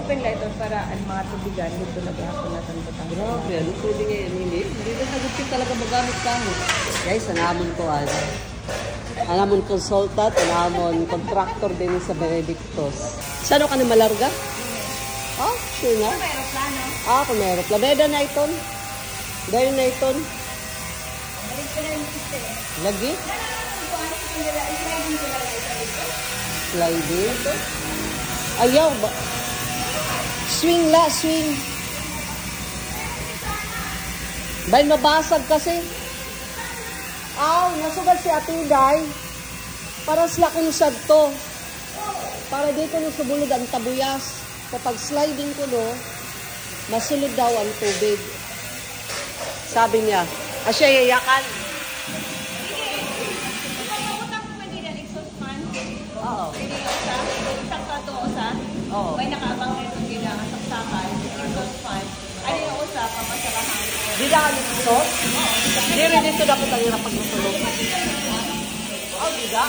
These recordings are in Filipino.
open light or para ang mga tubigan dito naghapon natin butang. Grabe, ano pwede ngayon? Hindi na sagutin talaga magamit ka mo. Guys, anamon ko ano. Anamon consultant, anamon contractor din sa Benedictos. Saan ka na malarga? Oh, sure na. May aeroplano. Kung may aeroplano. Dahil na iton. Dahil na iton. Balik ko na yung piste. Lagi? Sliding. Ayaw ba? Swing la, swing. Bay, mabasag kasi. Nasugat si Ate Day. Para sila kunusad to. Para dito no subulod ang tabuyas. Kapag sliding ko no, masulod daw ang tubig. Sabi niya, asya yayakan. Oo. Oo. May nakaabang na itong ginangan saksakan. Exhaust fan. Ano yung usa, papasarahan. Di na kami ito? Di rin dito dapat ang hirap pagmutulog. Di na?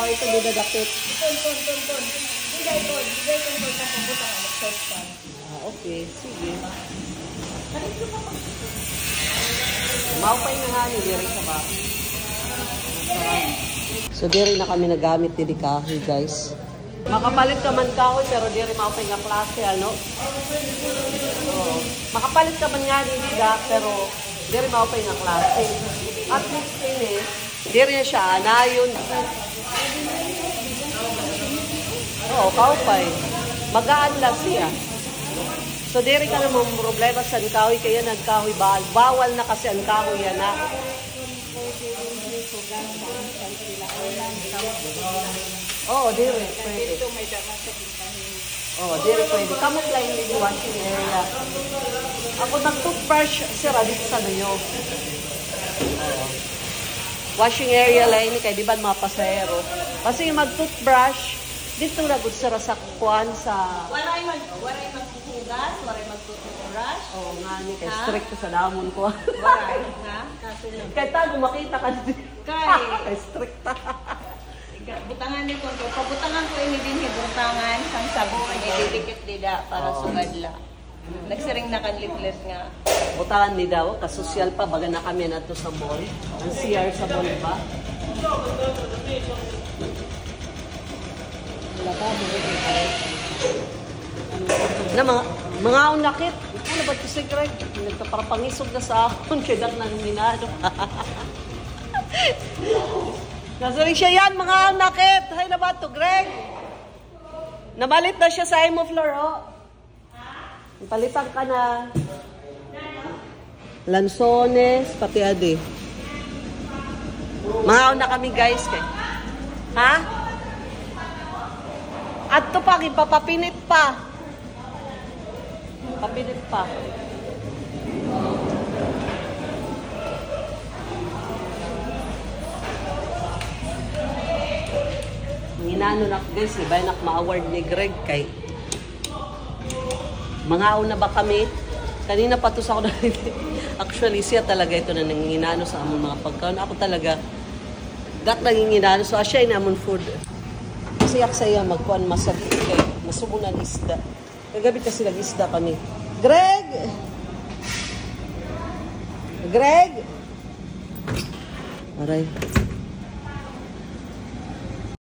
Ito di na dakit. Ton. Bigay ton na pagbutan ang exhaust fan. Okay. Sige. Maupay na nga ni Diri sa ba? So, Diri na kami nagamit ni kahoy, guys. Makapalit ka man kahoy, pero Diri maupay nga klase, ano? Makapalit ka man nga ni Dida, pero Diri maupay nga klase. At least din Diri na siya, anayon. Kaupay. Magaan lang siya. So, diri ka namang problema sa kahoy, kaya nagkahoy bawal. Bawal na kasi ang kahoy yan na. Diri. Pwede. Diri pwede. Kamot lang yung washing area. Ako nag-toothbrush, sira dito sa nuyo. Washing area lang yun, kaya di ba mga pasahero. Kasi mag-toothbrush, dito nagod sira sa kukuan sa... Waray magpupugas, waray magtututbrush. Nga ni, kaya strict sa damon ko. Waray, ha? Kaso lang. Kaya tago makita ka dito. Kaya strict ta. Butangan ni ko. Pabutangan ko ini din butangan sang sabo ay didikit dida para sumadla. Nagsiring na kanliplet nga. Butangan ni daw, kasosyal pa baga na kami nato sa mall. Ang CR sa mall ba? Na mga unakit. Ano ba ito si Greg? Nagkaparpangisog na sa akon. Kaya nang minado. Nasari siya yan, mga unakit. Hay na ba ito, Greg? Namalit na siya sa Imo Floro. Palitan ka na. Lansones, pati adi. Mga una kami guys. Ha? At ito pa, ipapapinit pa. Papinit pa. Inano na guys, iba na ma-award ni Greg kay mga una ba kami? Kanina patos ako na actually siya talaga ito na nanginginano sa among mga pagkaon. Ako talaga gat nanginginano so asya inamon food. Kasi aksaya magkuan masag kay masubunan isda. Kagabi kasi nag-isda kami. Greg! Greg! Aray.